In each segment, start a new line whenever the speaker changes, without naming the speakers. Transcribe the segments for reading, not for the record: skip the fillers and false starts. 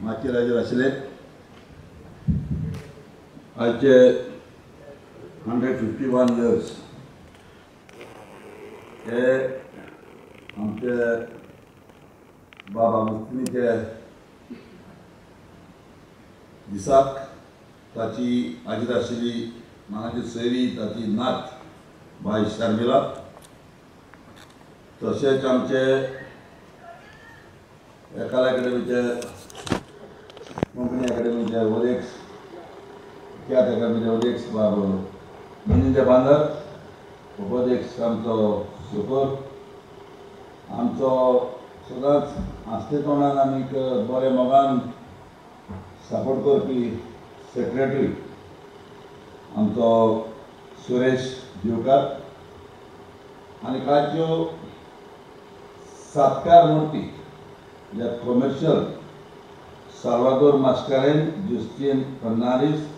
मागचे राजर आशिल्ले आजचे 151 years हे आमचे बाबा मुस्लिमीचे दिसाक ताची आजीर आशिल्ली मानाची सोयरी ताची नात बाय शर्मिला तशेंच आमचे एकाल अकॅडमीचे कोंकणी अकॅडमीचे ओलेक्स तियात्र अकॅडमीचे ओलेक्स बाब मेनीनचे बांदर उपाध्यक्ष आमचो सुपर आमचो सदांच आसले तोंडान आनीक बरे मोगान सपोर्ट करपी सेक्रेटरी आमचो सुरेश दिवकार आनी कांयच्यो सत्कार मूर्ती जे commercial Salvador Mascarenhas Justin Fernandes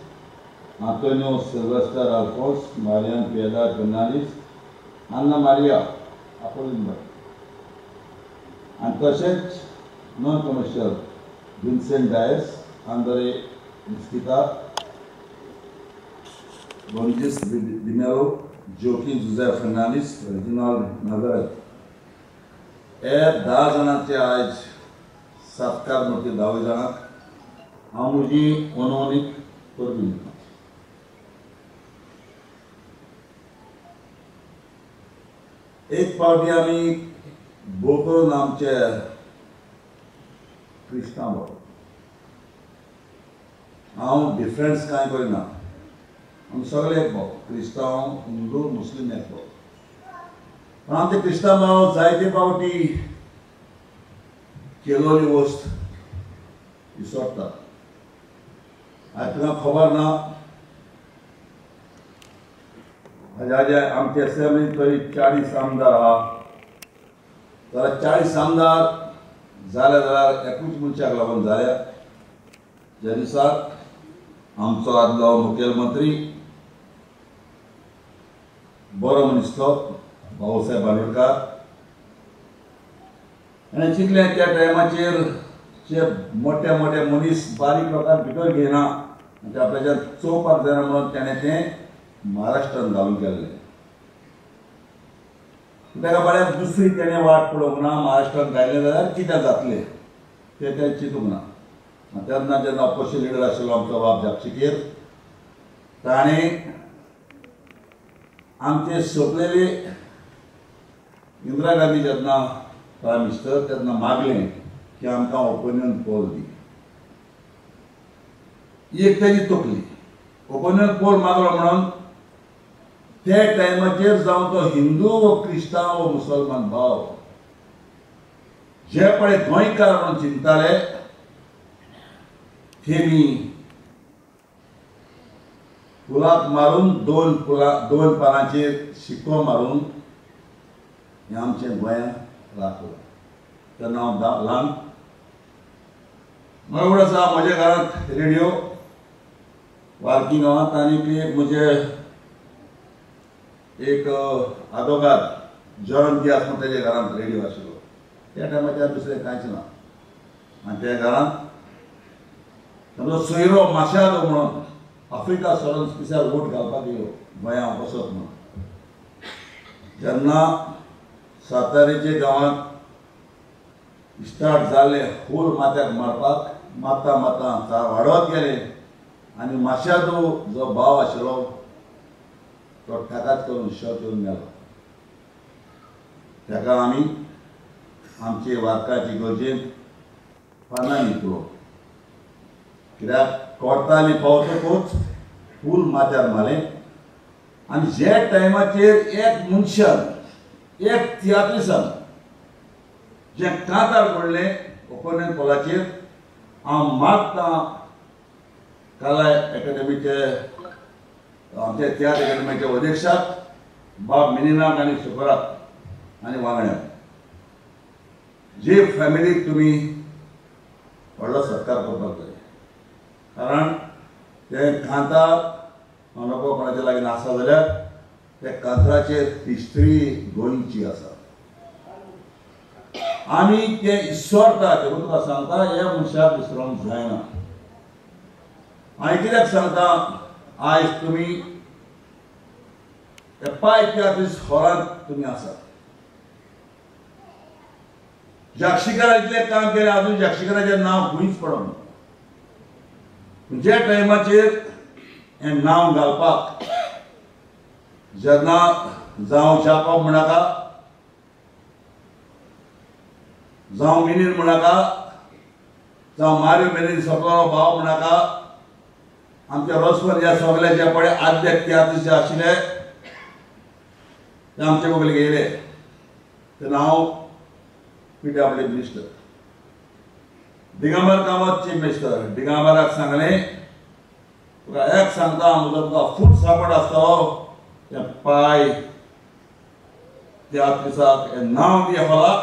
Antonio Silvestre Alfonso, Marian Piedad Fernandes, Anna Maria Apolinda. And तशेंच non-commercial Vincent Dias, Andre Mesquita, Bonjis Dinero, Joaquim José Fernandes, Reginald Nazaret. हे 10 जाणांचे आज सत्कार मूर्ती 10 जाणांक हांव म्हजी मनोवणीक करपी. एक फावटी आमी बोकळून आमचे क्रिस्तांव भाव हांव डिफरन्स कांय करिना आमी सगळे एक भाव क्रिस्तांव हिंदू मुस्लीम एक भाव पण आमचे क्रिस्तांव भाव जायते फावटी केलोली वस्त विसरतात आज तुमकां खबर ना आमचे असेंब्लीत तरी 40 आमदार आहा जाल्यार 40 आमदार जाले जाल्यार एकूच मनशाक लागून जाल्या ज्या दिसाक आमचो आदलो मुखेलमंत्री बरो मनीस तो भाऊसाहेब बांदोडकार आनी चिंतलें त्या टायमाचेर जे मोठे मोठे मनीस बारीक लोकांक भितर घेयना ते आपल्याच्यान चोवपाक जायना म्हणून ताणें तें महाराष्ट्रान घालून केल्लें ताका बाळ्याक दुसरी तेणें वाट पळोवंक ना महाराष्ट्रान घायलें जाल्यार कितें जातलें तें चिंतूंक ना तेन्ना जेन्ना ऑपोजिशन लिडर आशिल्लो आमचो बाब जापशिकेर ताणें आमचे सोंपलेली इंदिरा गांधी जेन्ना प्रायम मिनिस्टर तेन्ना मागलें की आमकां ओपिनियन पोल दी एक तेजी तकली ओपिनियन पोल मागलो म्हणून त्या टायमाचेर जावं तो हिंदू वो क्रिस्तांव वो मुसलमान भाव जे पळय गोंयकार म्हणून चिंतताले तेमी फुलाक मारून दोन पानांचेर शिक्को मारून हें आमचें गोंयांत राखलें तेन्ना हांव ल्हान म्हणून आसा म्हज्या घरांत रेडिओ वार्की गांवांत आनीक एक म्हजे एक आदोगाद जॉन दियास म्हणून तेजे घरांत रेडिओ आशिल्लो त्या टायमाचेर दुसरें कांयच ना आनी त्या घरांत ताजो सोयरो माशादो म्हणून आफ्रिका सोडून स्पेशल वोट घालपाक येयो गोंयांत वचत म्हणून जेन्ना सातारेचे गांवांत स्टार्ट जाल्ले फूल माथ्याक मारपाक मारता मारता वाडत गेले आनी माशादो जो भाव आशिल्लो तो ठेकाच करून शॉट येवन गेलो ताका आमी आमचे वार्काची गरजेन पानां न्हिदलो कित्याक कोर्टांनी पावतकूच फूल माथ्यार मारलें आनी जे टायमाचेर एक मनशान एक तियात्रिस्टान जे कांतार पडलें ओपिनियन पोलाचेर हांव मागता कला अकॅडमीचे आमचे तियात्र अकॅडमीचे अध्यक्षाक बाब मेनिनाक आनी सुपराक आनी वांगड्याक जे फॅमिलीक तुमी व्हडलो सत्कार करपाक जाय कारण ते कांतार नको कोणाच्या लागीं आसा जाल्यार ते कांतराचेर हिस्ट्री गोंयची आसा आमी ते इसरता ते तुका सांगता हे मनशाक विसरूंक जायना हांवें कित्याक सांगता आयज तुमी पाय तियात्रिस्ट हॉलांत तुमी आसात जाक्षिकारांतलें काम केलें अजून जाक्षिकाराचें नांव खंयच पडोंक ना जे टायमाचेर हें नांव घालपाक जेन्ना जावं जाकोब म्हणाका जावं मिनीन म्हणाका जावं मारियो मेनीन सगळो भाव म्हणाका आमच्या रोसवर ह्या सगळे जे पळय आद्य तियात्रिस्ट जे आशिल्ले ते आमचे बगल गेले ते नांव PW minister Digambar Kamat chief minister दिगंबराक सांगलें तुका एक सांगता म्हजो तुका फूल सपोर्ट आसतलो त्या पाय तियात्रिस्टाक हें नांव दी हॉलाक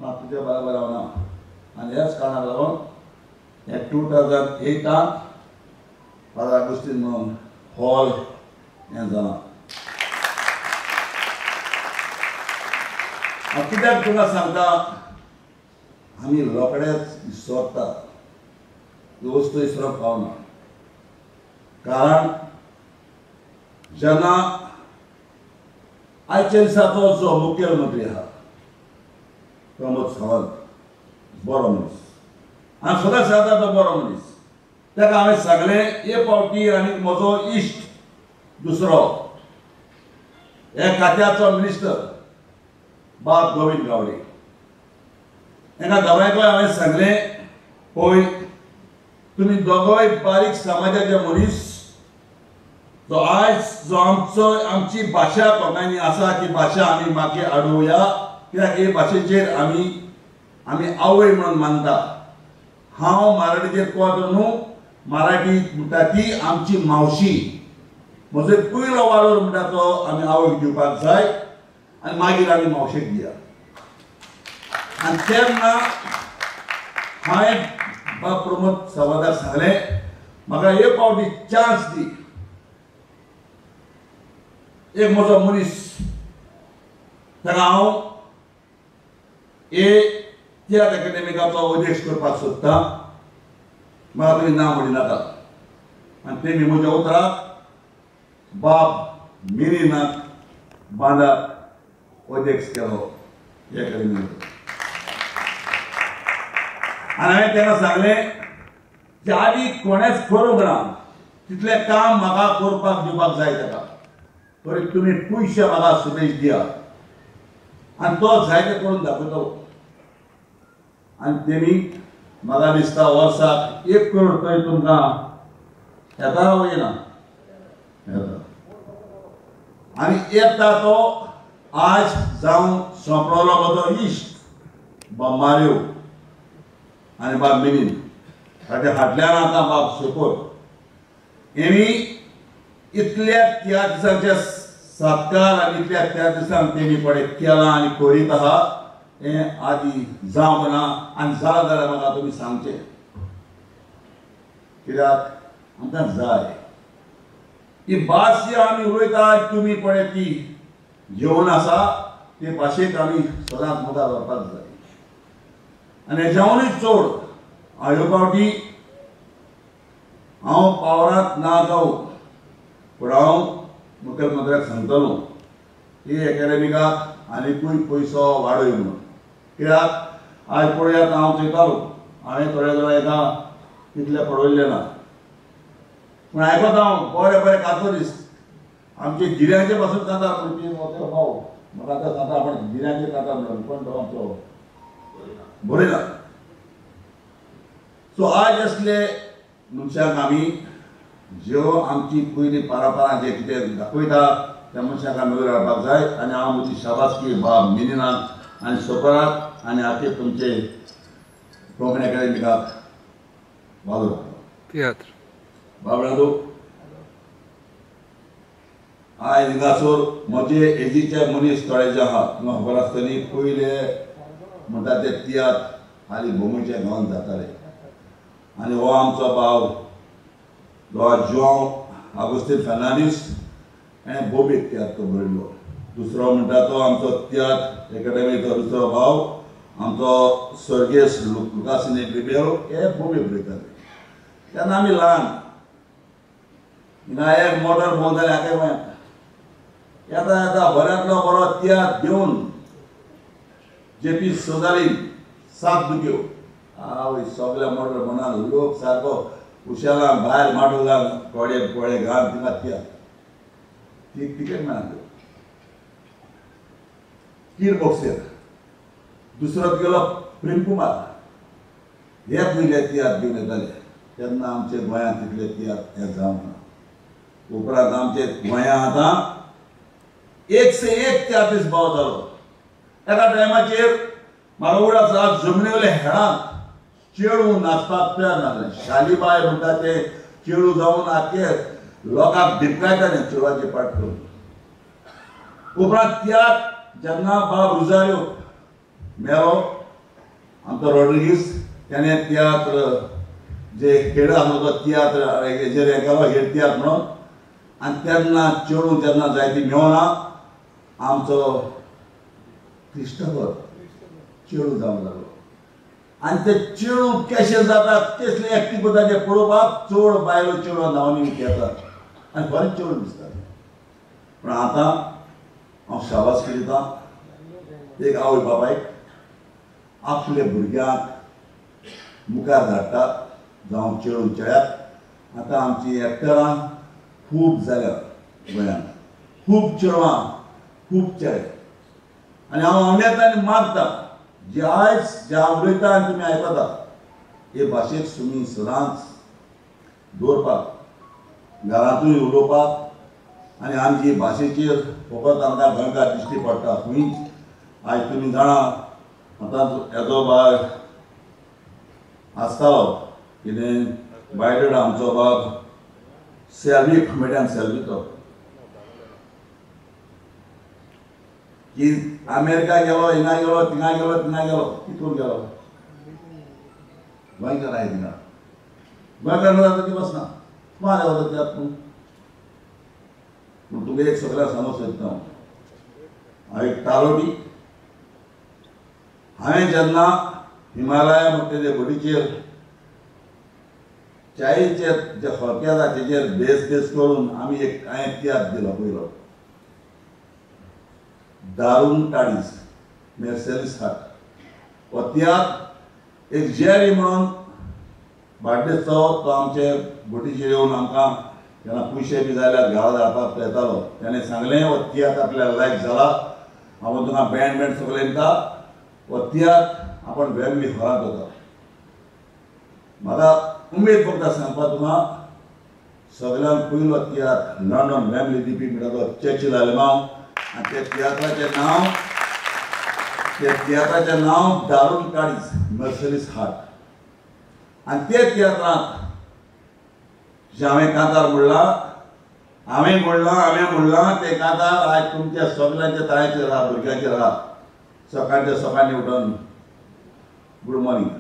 ना तुजे बरोबर रावना आनी हेच कारणाक लागून हें 2008 फादर अगुस्तीन म्हणून हॉल हें जालां हांव कित्याक तुका सांगता आमी रोखडेच विसरता ह्यो वस्तू विसरप पावना कारण जेन्ना आयच्या दिसाचो जो मुखेलमंत्री आहा प्रमोद सावंत बरो मनीस हांव सदांच सांगता तो बरो मनीस ताका हांवें सांगलें एक फावटी आनी म्हजो इश्ट दुसरो हे खात्याचो मिनिस्टर बाब गोविंद गावडे एका दोगांयकूय हांवें सांगलें पळय तुमी दोगोय बारीक समाजाचे मनीस जो आयज जो आमची भाशा कोंकणी आसा ती भाशा आमी मागे हाडुया कित्याक हे भाशेचेर आमी आवय म्हणून मानता हांव मराठीचेर कोत न्हू मराठी म्हणटा ती आमची मावशी म्हजो पयलो वालोर म्हणटा तो आमी आवयक दिवपाक जाय आनी मागीर आमी मावशेक दिया आनी तेन्ना हांवें बाब प्रमोद सावंताक सांगलें म्हाका एक फावटी चान्स दी एक म्हजो मनीस ताका हांव तियात्र एकाडेमिकाचो अध्यक्ष करपाक सोदतां म्हाका तुमी नांव म्हणिनाका आनी तेमी म्हज्या उतराक बाब मेनिनाक बांदार अध्यक्ष केलो एकाडेमीचो आनी हांवें तेन्ना सांगलें जे आदी कोणेच करूंक ना तितलें काम म्हाका करपाक दिवपाक जाय ताका तरी तुमी पयशे म्हाका सुबेज दिया आनी तो जायते करून दाखयतलो आनी तेमी म्हाका दिसता वर्साक 1 करोड तरी तुमकां येता वो येना येता आनी येता तो आज जावं सोंपलोलो म्हजो इश्ट बाब मारियो आनी बाब मेनीन हाचे फाटल्यान आतां बाब शेपोर हेणी इतल्या तियात्रिस्टांचे सत्कार आनी इतल्या तियात्रिस्टांक तेमी पळय केलां आनी करीत आहा हें आदी जावंक ना आनी जालां जाल्यार म्हाका तुमी सांगचें कित्याक आमकां जाय ही भास जी आमी उलयतात तुमी पळय ती जेवण आसा ते भाशेक आमी सदांच मुखार व्हरपाक जाय आनी हेज्यावनूय चड हांव ह्यो फावटी हांव पावरांत ना जावं पूण हांव मुखेलमंत्र्याक सांगतलो ही एकाडेमिकाक आनीकूय पयसो वाडय म्हणून कित्याक आयज पळयात हांव चयतालो हांवें थोडे जाणां एका तितलें पळयल्लें ना पूण आयकता हांव बरे बरे कातरिस्ट आमचे गिऱ्याचे पासून काता म्हणजे भाव म्हाका आतां सांगता आपण गिऱ्याचे काता म्हणून पण तो आमचो बरयना सो आज असले मनशाक आमी ज्यो आमची पयलीं परंपरा जे कितें दाखयता त्या मनशाक आमी वयर हाडपाक जाय आनी हांव म्हजी शाबासकी बाब मेनिनाक आनी सोपराक आनी आखे तुमचे कोंकणी एकाडेमिकाक वालो
तियात्र
बाबळादो आयज हिंगासोर म्हजे एजीचे मनीस थोडे जे आहा तुमकां खबर आसतली पयले म्हणटा ते तियात्र हाली भोमूच्या गांवांत जाताले आनी हो आमचो भाव जोआंव आगोस्तीन फेर्नांडीस हेणें बोबेक तियात्र तो बरयल्लो दुसरो म्हणटा तो आमचो तियात्र एकाडेमीचो दुसरो भाव आमचो स्वर्गीय लुकासिने रिबेरो हे भूमी पळयताले तेन्ना आमी ल्हान हिंगा एक मोटर बोंवताले हाके गोंयांत येता येता बऱ्यांतलो बरो तियात्र दिवन जेपी सोजाली सात दुख्यो आवय सगळ्या मोटर मनान लोक सारको उशेला भायर माटोलान कोडे पोळे घाल तिंगा तियात्र ती तिकेट मेळना कीर बॉक्सेर दुसरो गेलो प्रेम कुमार हे पयले तियात्र दिवन येताले तेन्ना आमचे गोंयांत तितले तियात्र हे जावना उपरांत आमचे गोंयांत आतां एक से एक तियात्रीस्ट भाव जालो एका टायमाचेर मारोवडा सात जमनी वयले हेळांत चेडू नाचपाक तयार नासले शालीबाय म्हणटा ते चेडू जावन आख्खे लोकांक धिपकायताले चेडवाचे पाट करून उपरांत तियात्र जेन्ना बाब रुजारियो मेलो आमचो रॉड्रिगीस त्याने तियात्र जे खेळ आसलो तो तियात्र हेजेर हे केलो हेर तियात्र म्हणून आनी तेन्ना चेडू जेन्ना जायती मेवना आमचो क्रिस्टोफर चेडू जावंक लागलो आनी ते चेडू कशे जातात कसले एक्टीव करता ते पळोवपाक चड बायलो चेडवां नांवांनी येतात आनी बरें चेडू दिसता पूण आतां हांव शाबासकी दितां एक आवय बापायक आपले भुरग्यांक मुखार धाडटा जावं चेडूं चेड्याक आतां आमची एक्टरां खूब जाल्यात गोंयांत खूब चेडवां खूब चेडे आनी हांव आवडटां मागता जे आयज जे हांव उलयता आनी तुमी आयकता हे भाशेक तुमी सदांच दवरपाक घरांतूय उलोवपाक आनी आमची भाशेचेर फकत आमकां गोंयकार दिश्टी पडटा खंयच आयज तुमी जाणा आतां हेजो बाय आसतालो कितें बायडेड आमचो बाब सेल्वी कॉमेडियन सेल्वी तो की अमेरिका गेलो हिंगा गेलो थिंगा गेलो थिंगा गेलो कितून गेलो गोंयकार आहे थिंगा गोंयकार जाता ती वचना कोण वता त्यात पूण तुका एक सगळ्यांक सांगूंक सोदता हांव एक तालोटी हांवें जेन्ना हिमालया म्हणटा ते घोडीचेर चायेचे जे खोके आसा तेजेर बेस करून आमी एक हांवें तियात्र दिलो पयलो दारून काळीज मेर्सेलीस हाट हो तियात्र एक जेरी म्हणून बार्देसचो तो आमचे घोटीचेर येवन आमकां जेन्ना पयशे बी जाल्यार घरा धाडपाक येतालो ताणें सांगलें हो तियात्र आपल्याक लायक जाला हांव तुका बँड सगळें दिता हो तियात्र आपण वेगळी हॉलांत जाता म्हाका उमेद भोगता सांगपाक तुका सगळ्यांत पयलो तियात्र लंडन वेम्बली दिवपी म्हणटा तो चर्चिल आलेमांव आनी ते तियात्राचें नांव दारून काळीज मेर्सेलीस हाट आनी ते तियात्रांत जे हांवें कांतार म्हणलां ते कांतार आयज तुमच्या सगळ्यांच्या ताळ्याचेर आहा भुरग्यांचेर आहा सकाळच्या सकाळीं उठून गुड मॉर्निंग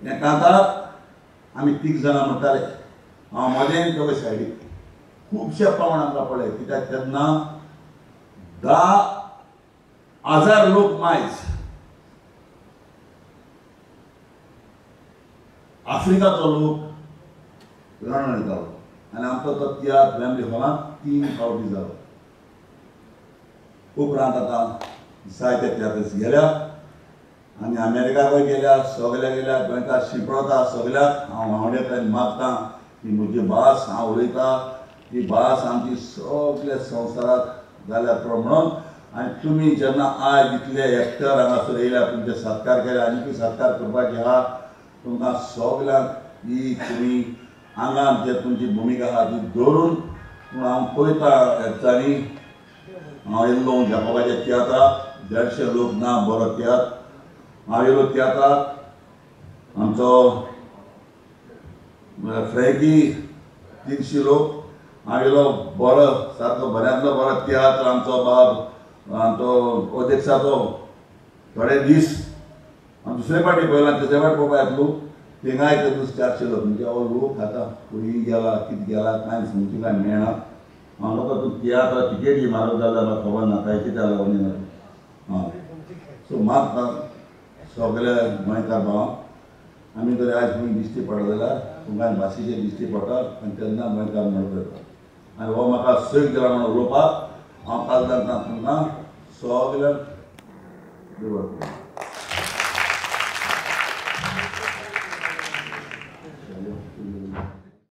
हे कांतार आमी तीग जाणां म्हणटाले हांव मजेन दोगांय सायडीक खुबशे पावण आमकां पळय कित्याक तेन्ना 10,000 लोक मायज आफ्रिकाचो लोक लंडन येतालो आनी आमचो तो तियात्र वेम्बली हॉलांत 3 फावटी जालो उपरांत आतां जायते तियात्रिस्ट गेल्या आनी अमेरिकाकूय गेल्या सगळे गेल्या गोंयकार शिंपडता सगळ्याक हांव आवडटां मागतां की म्हजी भास हांव उलयतां ती भास आमची सगळ्या संवसाराक जाल्यार म्हणून आनी तुमी जेन्ना आयज इतले एक्टर हांगासर येयल्या तुमचे सत्कार केले आनीकूय सत्कार करपाचे आहा तुमकां सगळ्यांक ही तुमी आंगान जे तुमची भुमिका आहा ती दवरून पूण हांव पळयता हेच्यांनी हांव येयल्लो जाकोबाच्या तियात्राक 150 लोक ना बरो तियात्र हांव येयलो तियात्राक आमचो फ्रँकी 300 लोक हांव येयलो बरो सारको बऱ्यांतलो बरो तियात्र आमचो बाब आमचो अध्यक्षाचो थोडे दीस हांव दुसरे फावटी पळयला तेजे फावटी पळोवपाक येतलो थिंगाय ते दीस 400 लोक म्हणजे हो लोक आतां खंय गेला कितें गेला कांय समजूंक कांय मेळना हांव लोक तूं तियात्र तिकेटी म्हारग जाल्यार म्हाका खबर ना काय कित्याक लागून हां सो म्हाका सगळे गोंयकार भाव आमी तरी आयज खंय दिश्टी पडले जाल्यार तुमकां भाशेचे दिश्टी पडटा आनी तेन्ना गोंयकार म्हणून येता आनी हो म्हाका सैक दिला म्हणून उलोवपाक हांव काल तुमकां सगळ्यांक